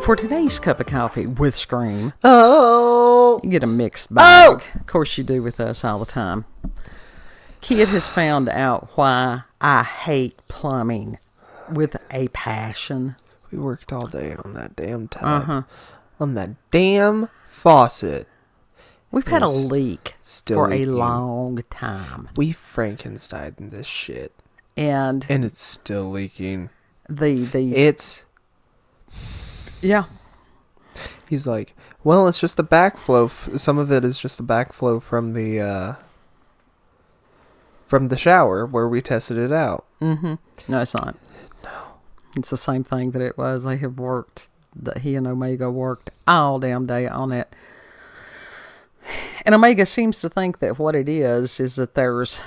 For today's cup of coffee with Scream, Oh, you get a mixed bag. Of course you do with us all the time. Kid has found out why I hate plumbing with a passion. we worked all day on that damn tub. On that damn faucet. We've had a It's leak still for leaking. a long time. We Frankensteined in this shit. And it's still leaking. the yeah. He's like, well, it's just the backflow. Some of it is just the backflow from the shower where we tested it out. No, it's not. No. It's the same thing that it was. They have worked, that he and Omega worked all damn day on it. And Omega seems to think that what it is that there's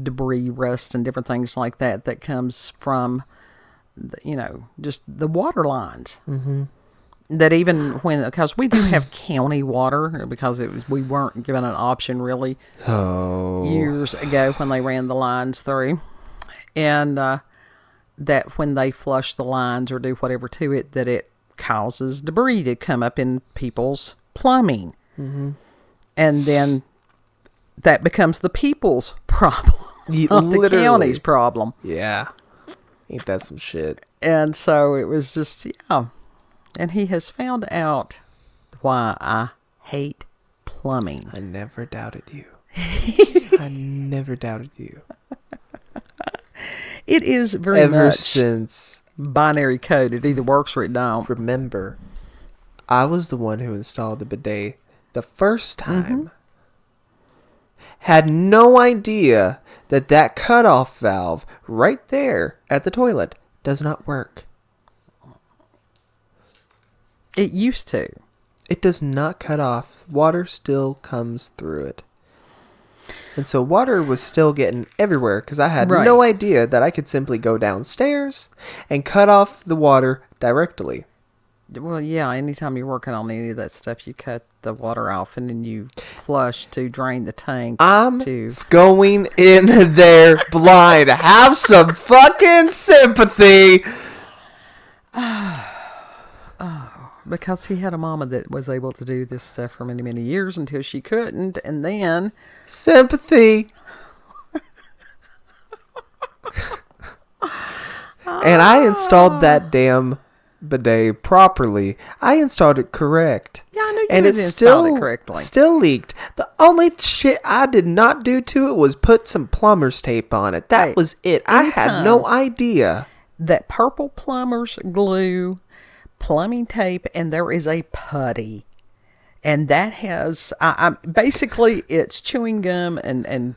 debris, rust, and different things like that that comes from, just the water lines. Mm-hmm. That even because we do have county water, because we weren't given an option really years ago when they ran the lines through. And that when they flush the lines or do whatever to it, that it causes debris to come up in people's plumbing. Mm-hmm. And then that becomes the people's problem, not the county's problem. Yeah. Ain't that some shit? And so it was just, yeah. And he has found out why I hate plumbing. I never doubted you. I never doubted you. It is very Ever much since binary code. It either works or it don't. Remember, I was the one who installed the bidet the first time. Had no idea that cutoff valve right there at the toilet does not work. It used to. It does not cut off. Water still comes through it. And so water was still getting everywhere because I had no idea that I could simply go downstairs and cut off the water directly. Well, yeah, anytime you're working on any of that stuff, you cut the water off and then you flush to drain the tank. I'm going in there blind. Have some fucking sympathy. Because he had a mama that was able to do this stuff for many, many years until she couldn't. And then... Sympathy. And I installed that damn bidet properly. I installed it correct. Yeah, I knew you and had installed it correctly. Still leaked. The only shit I did not do to it was put some plumber's tape on it. That was it. I had no idea. That purple plumber's glue, plumbing tape, and there is a putty. And that has, basically, it's chewing gum and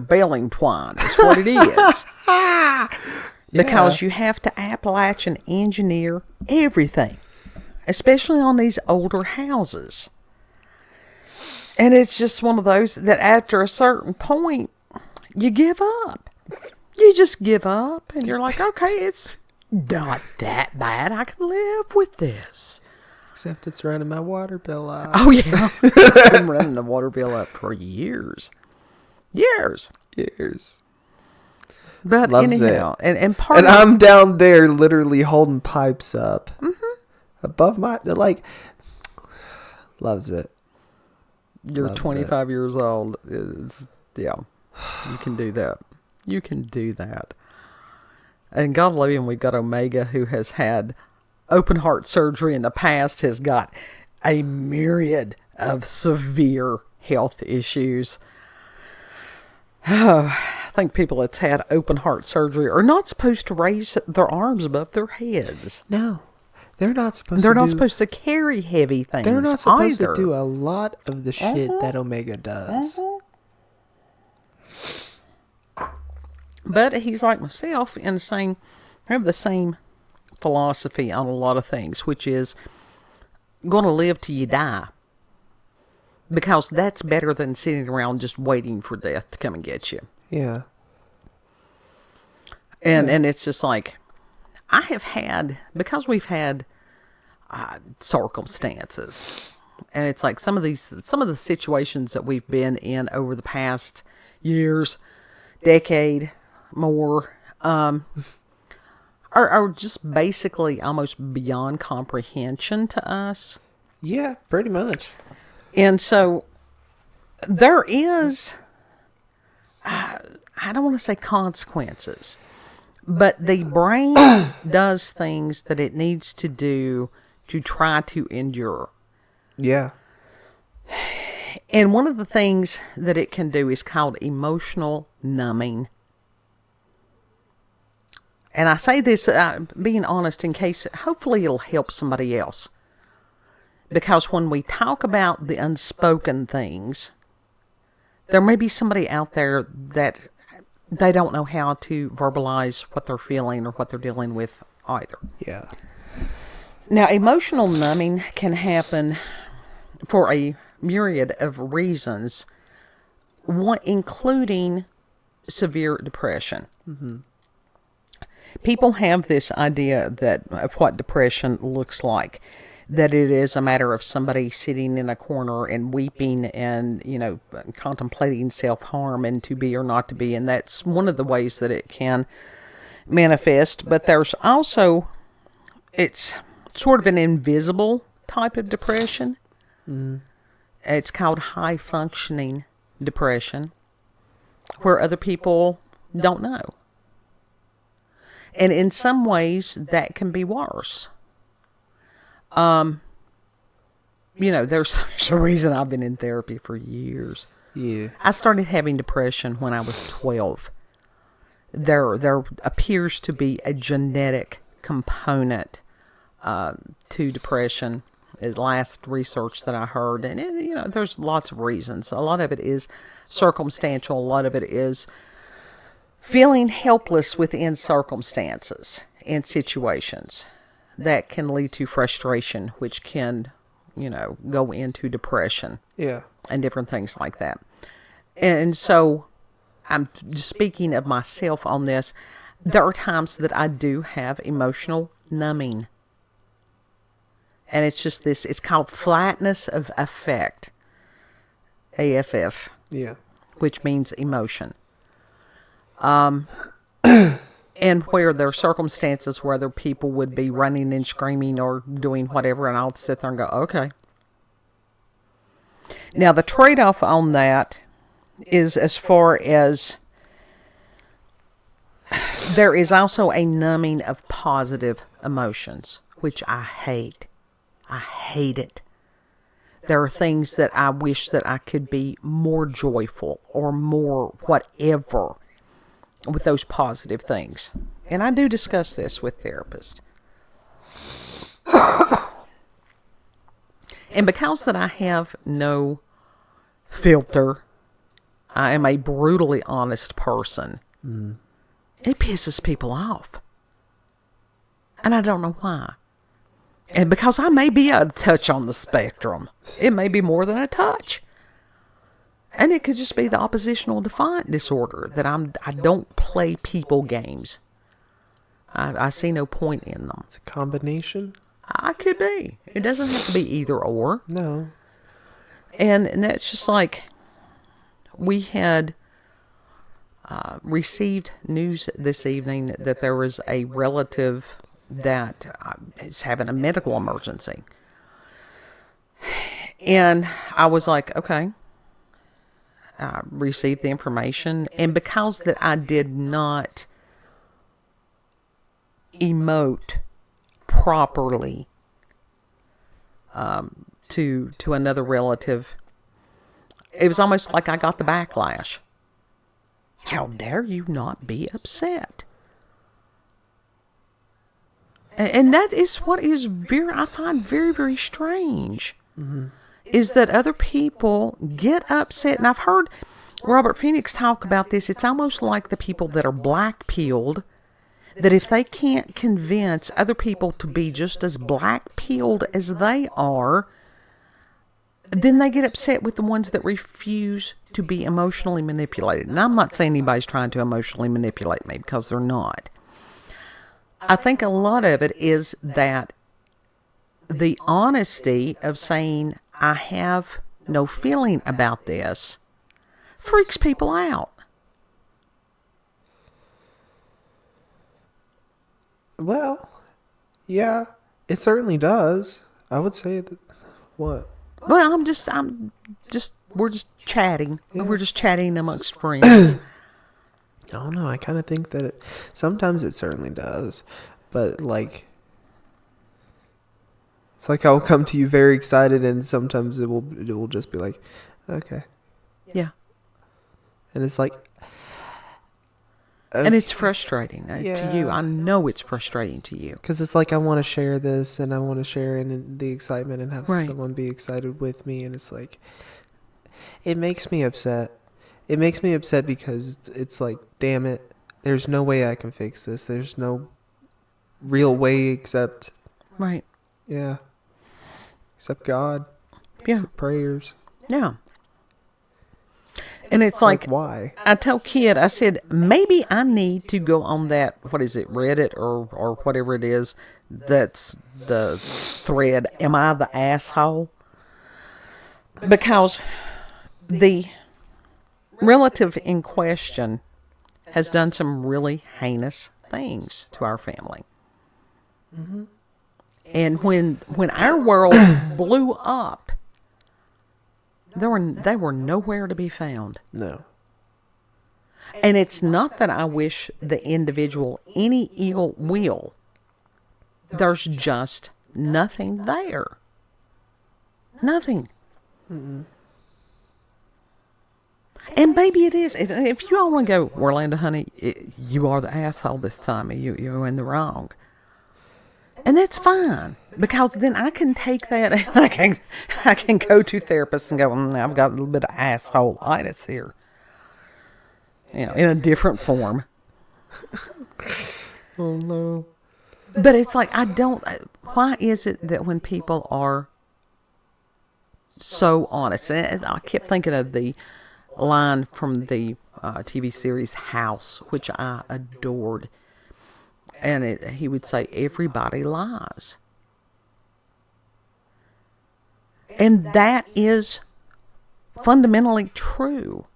baling twine is what it is. Because you have to Appalachian engineer everything, especially on these older houses. And it's just one of those that after a certain point, you give up. You just give up and you're like, okay, it's not that bad. I can live with this. Except it's running my water bill up. Oh, yeah. It's been running the water bill up for years. Years. But Loves anyhow, it. and part and of I'm down there literally holding pipes up above my, loves it. You're Loves 25 years old. You can do that. You can do that. And God love him, we've got Omega, who has had open heart surgery in the past, has got a myriad of severe health issues. I think people that's had open heart surgery are not supposed to raise their arms above their heads. No. They're not supposed to carry heavy things. They're not supposed either. to do a lot of the shit that Omega does. But he's like myself in saying, I have the same philosophy on a lot of things, which is going to live till you die. Because that's better than sitting around just waiting for death to come and get you. Yeah. And it's just like, I have had, because we've had circumstances, and it's like some of the situations that we've been in over the past years, decade, more, are just basically almost beyond comprehension to us. Yeah, pretty much. And so there is, I don't want to say consequences, but the brain does things that it needs to do to try to endure. Yeah. And one of the things that it can do is called emotional numbing. And I say this, being honest, in case, hopefully it'll help somebody else. Because when we talk about the unspoken things, there may be somebody out there that they don't know how to verbalize what they're feeling or what they're dealing with either. Yeah. Now, emotional numbing can happen for a myriad of reasons, one including severe depression. Mm-hmm. People have this idea that of what depression looks like, that it is a matter of somebody sitting in a corner and weeping and, contemplating self-harm and to be or not to be. And that's one of the ways that it can manifest. But there's also, it's sort of an invisible type of depression. Mm. It's called high-functioning depression, where other people don't know. And in some ways, that can be worse. There's a reason I've been in therapy for years. Yeah. I started having depression when I was 12. There appears to be a genetic component to depression. Last research that I heard, and there's lots of reasons. A lot of it is circumstantial. A lot of it is feeling helpless within circumstances and situations that can lead to frustration, which can, go into depression. Yeah. And different things like that. And so I'm just speaking of myself on this. There are times that I do have emotional numbing. And it's just this, it's called flatness of affect. AFF. Yeah. Which means emotion. And where there are circumstances where other people would be running and screaming or doing whatever, and I'll sit there and go, okay. Now, the trade-off on that is as far as there is also a numbing of positive emotions, which I hate. I hate it. There are things that I wish that I could be more joyful or more whatever with those positive things. And I do discuss this with therapists. And because that I have no filter, I am a brutally honest person. Mm. It pisses people off. And I don't know why. And because I may be a touch on the spectrum. It may be more than a touch. And it could just be the oppositional defiant disorder that I don't play people games. I see no point in them. It's a combination? I could be. It doesn't have to be either or. No. And that's just like, we had received news this evening that there was a relative that is having a medical emergency. And I was like, okay. I received the information, and because that I did not emote properly to another relative, it was almost like I got the backlash. How dare you not be upset? And that is what is I find very, very strange. Mm-hmm. Is that other people get upset. And I've heard Robert Phoenix talk about this. It's almost like the people that are black-pilled, that if they can't convince other people to be just as black-pilled as they are, then they get upset with the ones that refuse to be emotionally manipulated. And I'm not saying anybody's trying to emotionally manipulate me, because they're not. I think a lot of it is that the honesty of saying, I have no feeling about this, freaks people out. Well, yeah, it certainly does. I would say that. What? Well, we're just chatting. Yeah. We're just chatting amongst friends. I don't know. I kind of think that sometimes it certainly does, but like, it's like I'll come to you very excited, and sometimes it will just be like, okay, Yeah. and it's like, And it's frustrating to you. Yeah. I know it's frustrating to you. because it's like I want to share this, and I want to share in the excitement and have Right. someone be excited with me, and it's like, it makes me upset. It makes me upset because it's like, damn it, there's no way I can fix this. There's no real way except, Right. yeah, except God, Yeah. except prayers. Yeah. And it's like, why? I told Kid, I said, maybe I need to go on that, what is it, Reddit or whatever it is, that's the thread, Am I the Asshole? Because the relative in question has done some really heinous things to our family. And when our world blew up, they were nowhere to be found. No. And it's not that I wish the individual any ill will. There's just nothing there. Nothing. And maybe it is. If you all want to go, Orlando, honey, you are the asshole this time. You're in the wrong. And that's fine. Because then I can take that and I can go to therapists and go, I've got a little bit of asshole-itis here. You know, in a different form. Oh no. But it's like, why is it that when people are so honest, and I kept thinking of the line from the TV series House, which I adored. And he would say, everybody lies. And that is fundamentally true.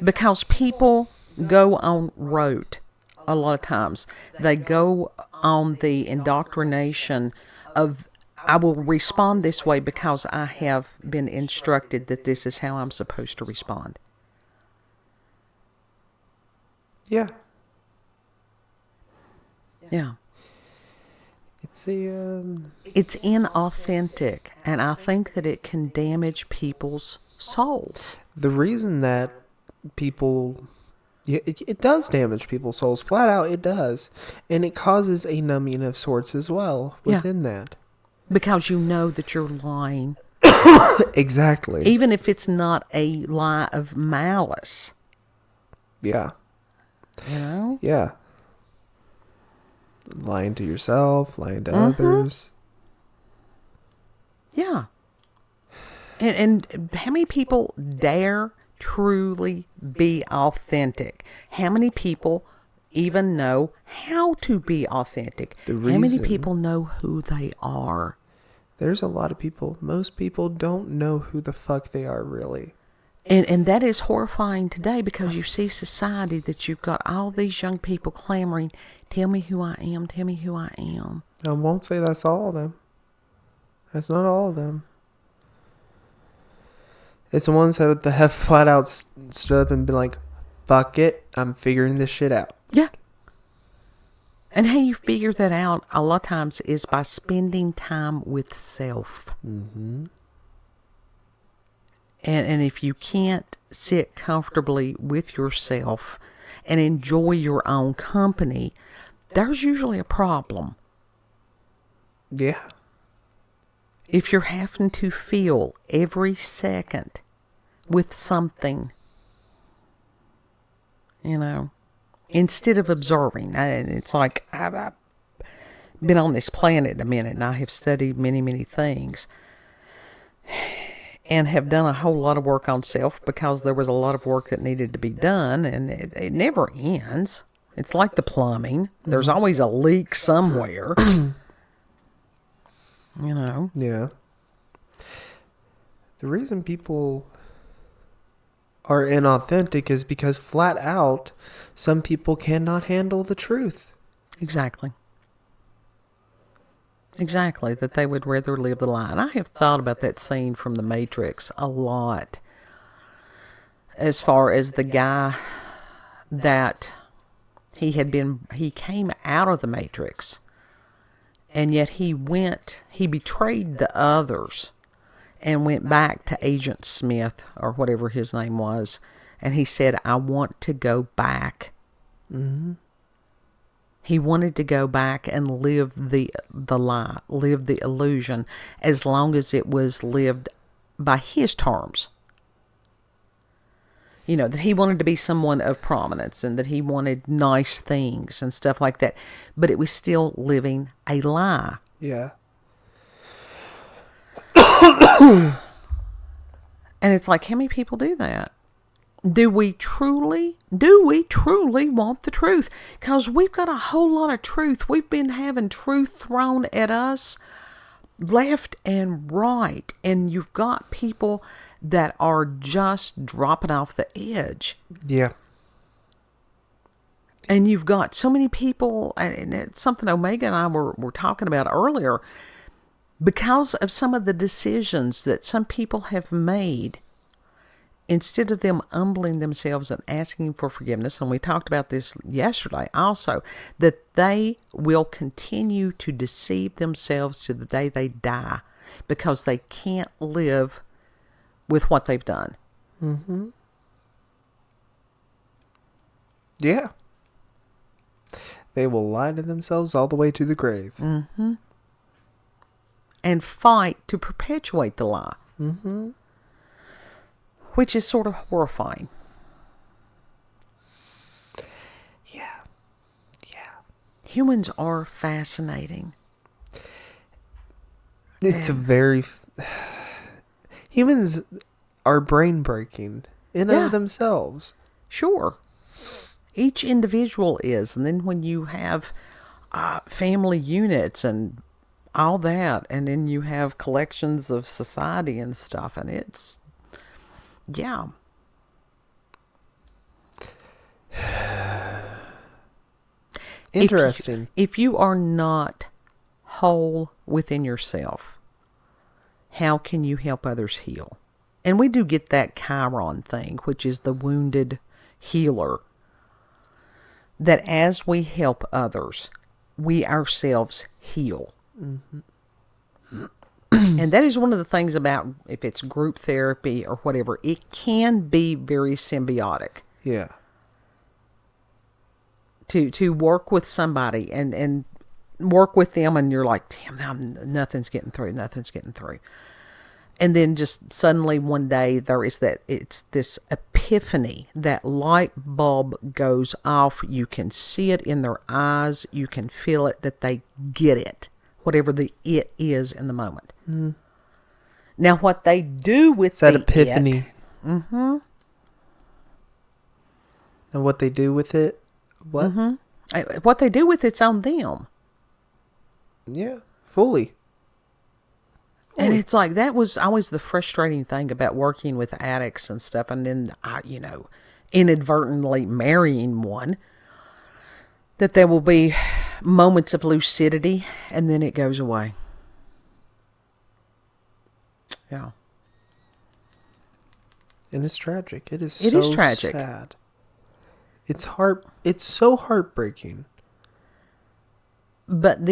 Because people go on rote a lot of times. They go on the indoctrination of, I will respond this way because I have been instructed that this is how I'm supposed to respond. Yeah. Yeah. It's a It's inauthentic, and I think that it can damage people's souls. the reason that people, yeah, it does damage people's souls, flat out. It does, and it causes a numbing of sorts as well Yeah. within that. Because you know that you're lying. Exactly. Even if it's not a lie of malice. Yeah. You know? Yeah. Lying to yourself, lying to others. Yeah. And how many people dare truly be authentic? How many people even know how to be authentic? The How many reason- people know who they are? There's a lot of people. Most people don't know who the fuck they are really. And that is horrifying today, because you see society that you've got all these young people clamoring, tell me who I am, tell me who I am. I won't say that's all of them. That's not all of them. It's the ones that have flat out stood up and been like, fuck it, I'm figuring this shit out. Yeah. And how you figure that out a lot of times is by spending time with self. Mm-hmm. And if you can't sit comfortably with yourself and enjoy your own company, there's usually a problem. Yeah. If you're having to fill every second with something, you know, instead of observing. And it's like, I've been on this planet a minute, and I have studied many, many things, and have done a whole lot of work on self, because there was a lot of work that needed to be done, and it never ends. It's like the plumbing. There's always a leak somewhere. You know? Yeah. The reason people are inauthentic is because flat out, some people cannot handle the truth. Exactly. Exactly, that they would rather live the lie. And I have thought about that scene from The Matrix a lot, as far as the guy that he came out of the Matrix, and yet he betrayed the others and went back to Agent Smith, or whatever his name was, and he said, I want to go back. Mm-hmm. He wanted to go back and live the lie, live the illusion, as long as it was lived by his terms. You know, that he wanted to be someone of prominence and that he wanted nice things and stuff like that. But it was still living a lie. Yeah. And it's like, how many people do that? Do we truly want the truth? Because we've got a whole lot of truth. We've been having truth thrown at us left and right. And you've got people that are just dropping off the edge. Yeah. And you've got so many people, and it's something Omega and I were talking about earlier, because of some of the decisions that some people have made, instead of them humbling themselves and asking for forgiveness, and we talked about this yesterday also, that they will continue to deceive themselves to the day they die because they can't live with what they've done. Mm-hmm. Yeah. They will lie to themselves all the way to the grave. Mm-hmm. And fight to perpetuate the lie. Mm-hmm. Which is sort of horrifying. Yeah. Yeah. Humans are fascinating. It's a very... Humans are brain-breaking in and of themselves. Sure. Each individual is. And then when you have family units and all that, and then you have collections of society and stuff, and it's... Yeah. Interesting. If you are not whole within yourself, how can you help others heal? And we do get that Chiron thing, which is the wounded healer. That as we help others, we ourselves heal. Mm-hmm. And that is one of the things about, if it's group therapy or whatever, it can be very symbiotic. Yeah. To work with somebody and work with them, and you're like, damn, nothing's getting through. And then just suddenly one day it's this epiphany, that light bulb goes off. You can see it in their eyes. You can feel it, that they get it, whatever the it is in the moment. Mm. Now, what they do with that epiphany. Mm-hmm. And what they do with it, what? Mm-hmm. What they do with it's on them. Yeah, fully. And it's like, that was always the frustrating thing about working with addicts and stuff. And then, inadvertently marrying one, that there will be moments of lucidity and then it goes away. Yeah. And it's tragic. It is tragic. Sad. It's so heartbreaking. But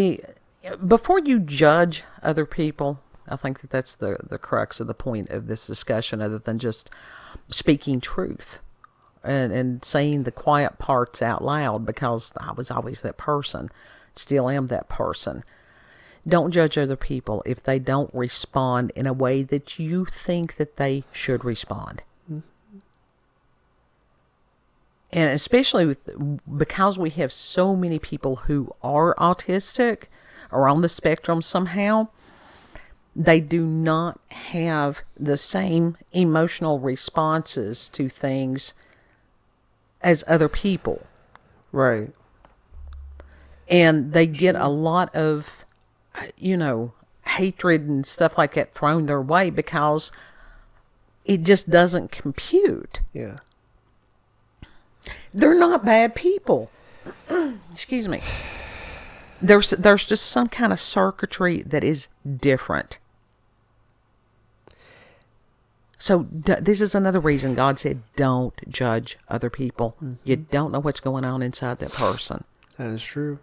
before you judge other people, I think that's the crux of the point of this discussion, other than just speaking truth and saying the quiet parts out loud, because I was always that person, still am that person. Don't judge other people if they don't respond in a way that you think that they should respond. Mm-hmm. And especially because we have so many people who are autistic or on the spectrum somehow, they do not have the same emotional responses to things as other people. Right. And they get a lot of, hatred and stuff like that thrown their way, because it just doesn't compute. Yeah. They're not bad people. Excuse me. There's just some kind of circuitry that is different. So this is another reason God said, don't judge other people. Mm-hmm. You don't know what's going on inside that person. That is true.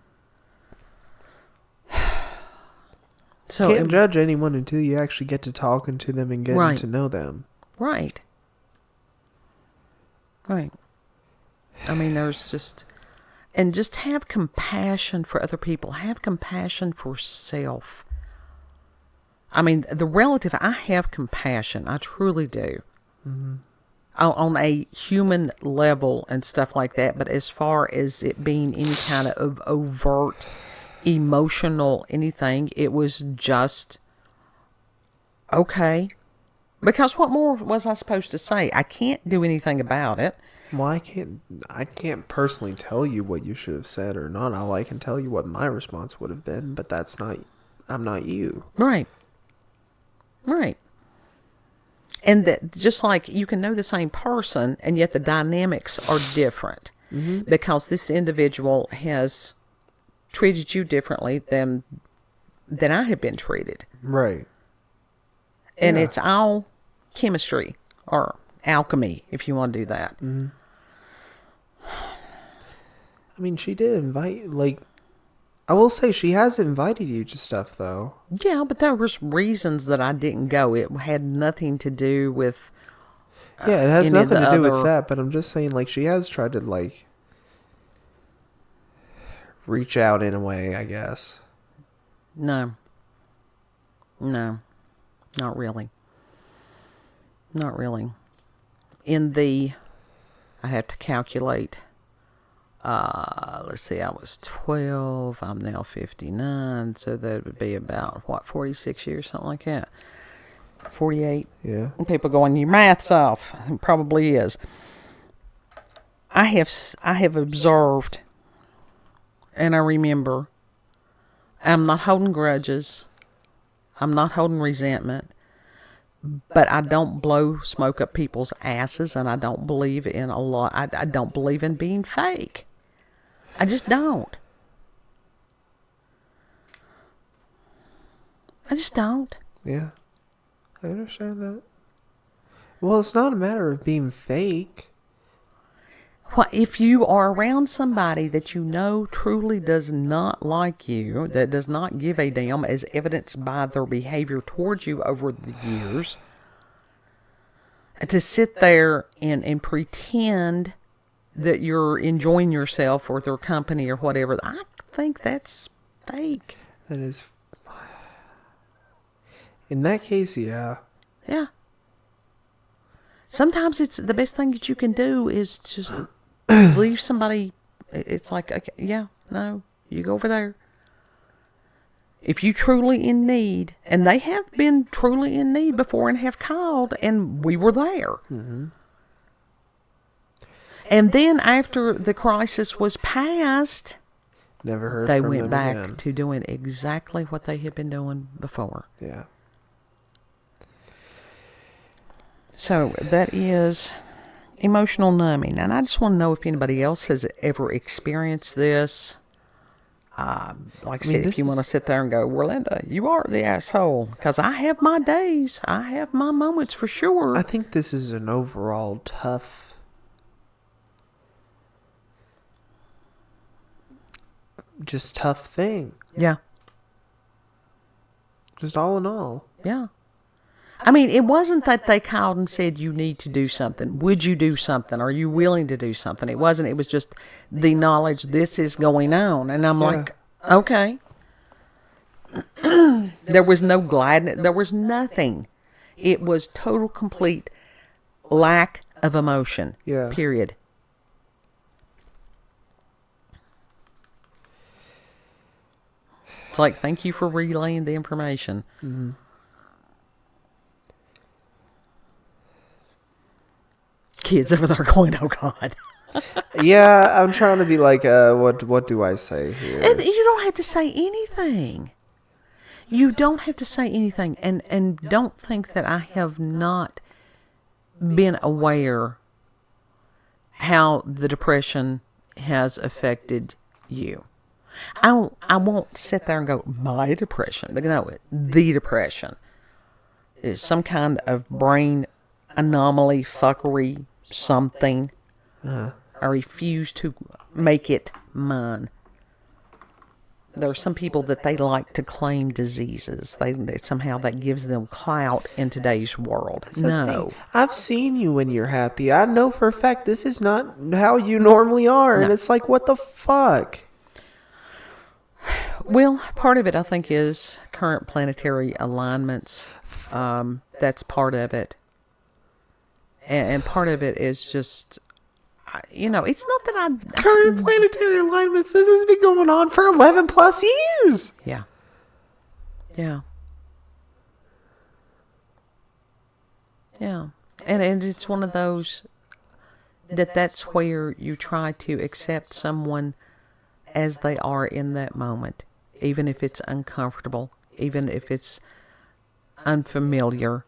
So you can't judge anyone until you actually get to talking to them and getting to know them. Right. Right. I mean, there's just... And just have compassion for other people. Have compassion for self. I mean, the relative, I have compassion. I truly do. Mm-hmm. On a human level and stuff like that. But as far as it being any kind of overt, emotional anything, it was just, okay. Because what more was I supposed to say? I can't do anything about it. Well, I can't personally tell you what you should have said or not. All I can tell you what my response would have been, but I'm not you. Right. Right. And that just like you can know the same person and yet the dynamics are different. Mm-hmm. Because this individual has treated you differently than I have been treated. Right. And it's all chemistry or alchemy, if you want to do that. Mm-hmm. I mean, she did invite, I will say she has invited you to stuff, though. Yeah, but there was reasons that I didn't go. It had nothing to do with... yeah, it has nothing to do with that, but I'm just saying, she has tried to, reach out in a way, I guess. No. No. Not really. Not really. I have to calculate. Let's see, I was 12. I'm now 59. So that would be about, 46 years, something like that. 48. Yeah. People going, your math's off. It probably is. I have observed, and I remember, I'm not holding grudges. I'm not holding resentment. But I don't blow smoke up people's asses, and I don't believe in a lot. I don't believe in being fake. I just don't. I just don't. Yeah. I understand that. Well, it's not a matter of being fake. Well, if you are around somebody that you know truly does not like you, that does not give a damn, as evidenced by their behavior towards you over the years, to sit there and pretend that you're enjoying yourself or their company or whatever, I think that's fake. That is... in that case, yeah. Yeah. Sometimes it's the best thing that you can do is just leave somebody. It's like, okay, yeah, no, you go over there. If you truly in need, and they have been truly in need before and have called, and we were there. Mm-hmm. And then after the crisis was past, never heard they from went them back again. to doing exactly what they had been doing before. Yeah. So that is emotional numbing. And I just want to know if anybody else has ever experienced this. Like I said, if you want to sit there and go, well, Linda, you are the asshole. Because I have my days. I have my moments for sure. I think this is an overall tough thing. Yeah. Just all in all. Yeah. I mean, it wasn't that they called and said, you need to do something. Would you do something? Are you willing to do something? It wasn't. It was just the knowledge this is going on. And I'm like, okay. There was no gladness. There was nothing. It was total, complete lack of emotion. Yeah. Period. It's like, thank you for relaying the information. Mm-hmm. Kids over there going, oh God. Yeah, I'm trying to be like, what do I say here? And you don't have to say anything. You don't have to say anything. And don't think that I have not been aware how the depression has affected you. I won't sit there and go, my depression. But no, the depression is some kind of brain anomaly, fuckery, something. I refuse to make it mine. There are some people that they like to claim diseases. They somehow that gives them clout in today's world. No. I've seen you when you're happy. I know for a fact this is not how you normally are. No. And it's like, what the fuck? Well, part of it, I think, is current planetary alignments. That's part of it. And part of it is just, it's not that Current planetary alignments. This has been going on for 11 plus years. Yeah. Yeah. Yeah. And it's one of those that's where you try to accept someone as they are in that moment, even if it's uncomfortable, even if it's unfamiliar.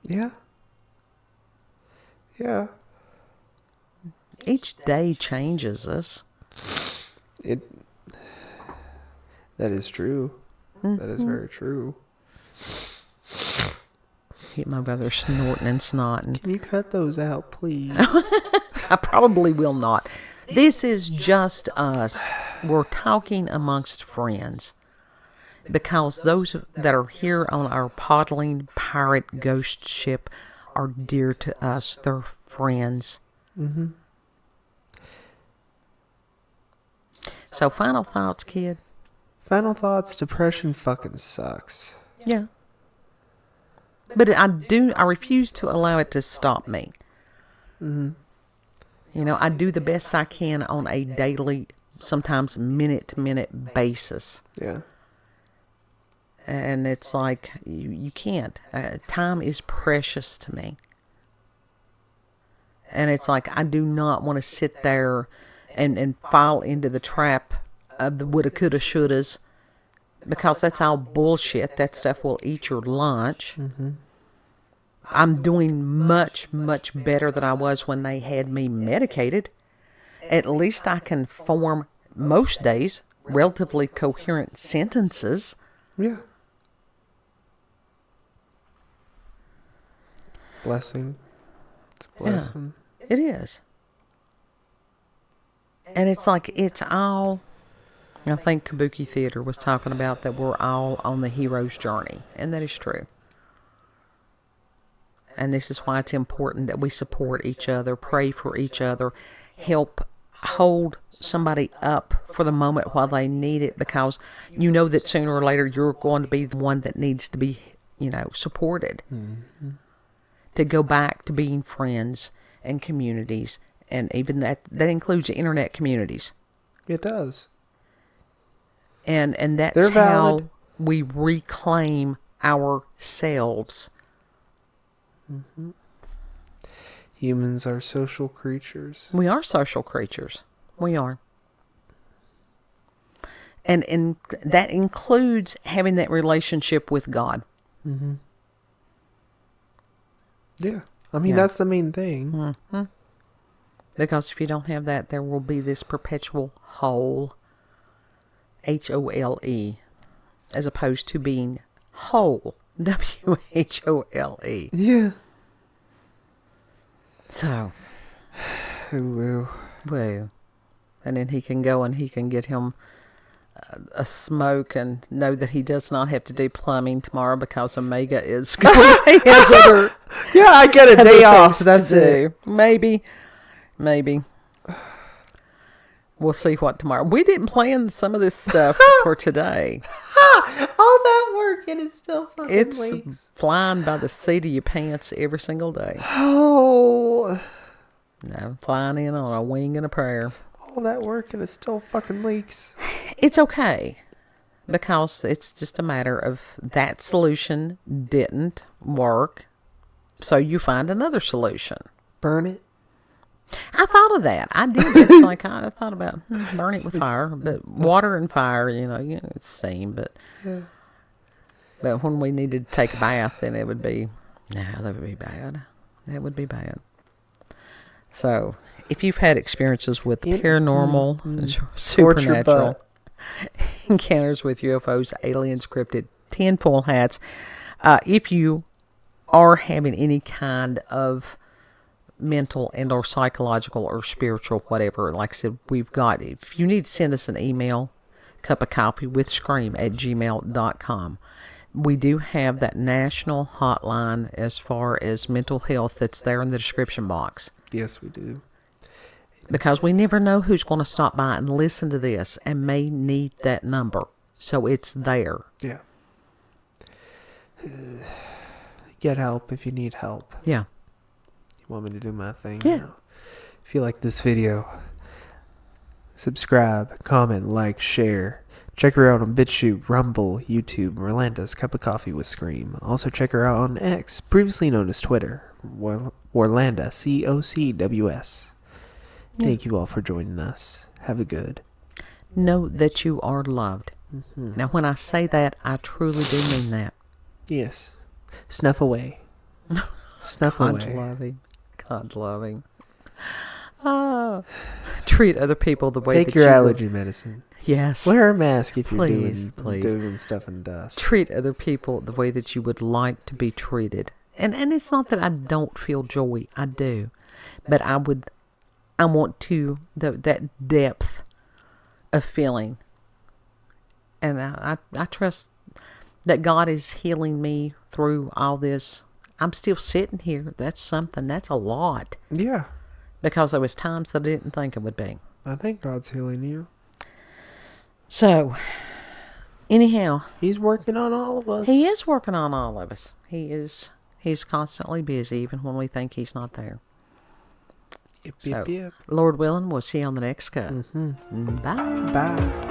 Yeah. Yeah. Each day changes us. That is true. That is very true. Hit my brother snorting and snotting. Can you cut those out, please? I probably will not. This is just us. We're talking amongst friends. Because those that are here on our Podling pirate ghost ship are dear to us. They're friends. Mm-hmm. So, final thoughts, kid? Final thoughts, depression fucking sucks. Yeah. But I refuse to allow it to stop me. Mm-hmm. I do the best I can on a daily, sometimes minute-to-minute basis. Yeah. And it's like, you can't. Time is precious to me. And it's like, I do not want to sit there and fall into the trap of the woulda, coulda, shouldas. Because that's all bullshit. That stuff will eat your lunch. Mm-hmm. I'm doing much, much better than I was when they had me medicated. At least I can form, most days, relatively coherent sentences. Yeah. Blessing. It's a blessing. Yeah, it is. And it's like, it's all, I think Kabuki Theater was talking about that we're all on the hero's journey. And that is true. And this is why it's important that we support each other, pray for each other, help hold somebody up for the moment while they need it, because you know that sooner or later you're going to be the one that needs to be, supported. Mm-hmm. To go back to being friends and communities, and even that includes internet communities. It does. And that's They're valid. how we reclaim ourselves. Mm-hmm. Humans are social creatures. We are social creatures. We are. And that includes having that relationship with God. Mm-hmm. Yeah. I mean, Yeah. that's the main thing. Mm-hmm. Because if you don't have that, there will be this perpetual hole. Hole. As opposed to being whole. Whole. Yeah. So. Ooh. Woo. And then he can go and he can get him a smoke and know that he does not have to do plumbing tomorrow because Omega is going to has other Yeah, I get a day other off. things That's to it. do. Maybe. We'll see what tomorrow. We didn't plan some of this stuff for today. All that work and it's still fucking It's weeks. flying by the seat of your pants every single day. Oh. No, flying in on a wing and a prayer. All that work and it still fucking leaks. It's okay. Because it's just a matter of that solution didn't work. So you find another solution. Burn it. I thought of that. I did. It's like I thought about burn it with fire. But water and fire, it's the same. But Yeah. when we needed to take a bath, then it would be No, that would be bad. That would be bad. So, if you've had experiences with the paranormal, supernatural encounters with UFOs, aliens, cryptid, tinfoil hats, if you are having any kind of mental and or psychological or spiritual whatever, like I said, we've got, if you need to send us an email, cupofcoffeewithscream@gmail.com. We do have that national hotline as far as mental health that's there in the description box. Yes, we do. Because we never know who's going to stop by and listen to this and may need that number. So it's there. Yeah. Get help if you need help. Yeah. You want me to do my thing? Yeah. Now? If you like this video, subscribe, comment, like, share. Check her out on BitChute, Rumble, YouTube, Rolanda's Cup of Coffee with Scream. Also check her out on X, previously known as Twitter, Orlanda, COCWS. Thank you all for joining us. Have a good. Know that you are loved. Mm-hmm. Now, when I say that, I truly do mean that. Yes. Snuff away. Snuff God's away. loving. God's loving. Oh. Treat other people the way Take that your you allergy medicine. Yes. Wear a mask if you're Please. doing stuff in dust. Treat other people the way that you would like to be treated. And it's not that I don't feel joy. I do. But I want to, that depth of feeling. And I trust that God is healing me through all this. I'm still sitting here. That's something. That's a lot. Yeah. Because there was times I didn't think it would be. I think God's healing you. So, anyhow. He's working on all of us. He is working on all of us. He's constantly busy, even when we think he's not there. Yep, So, yep. Lord willing, we'll see you on the next cut. Mm-hmm. Bye. Bye.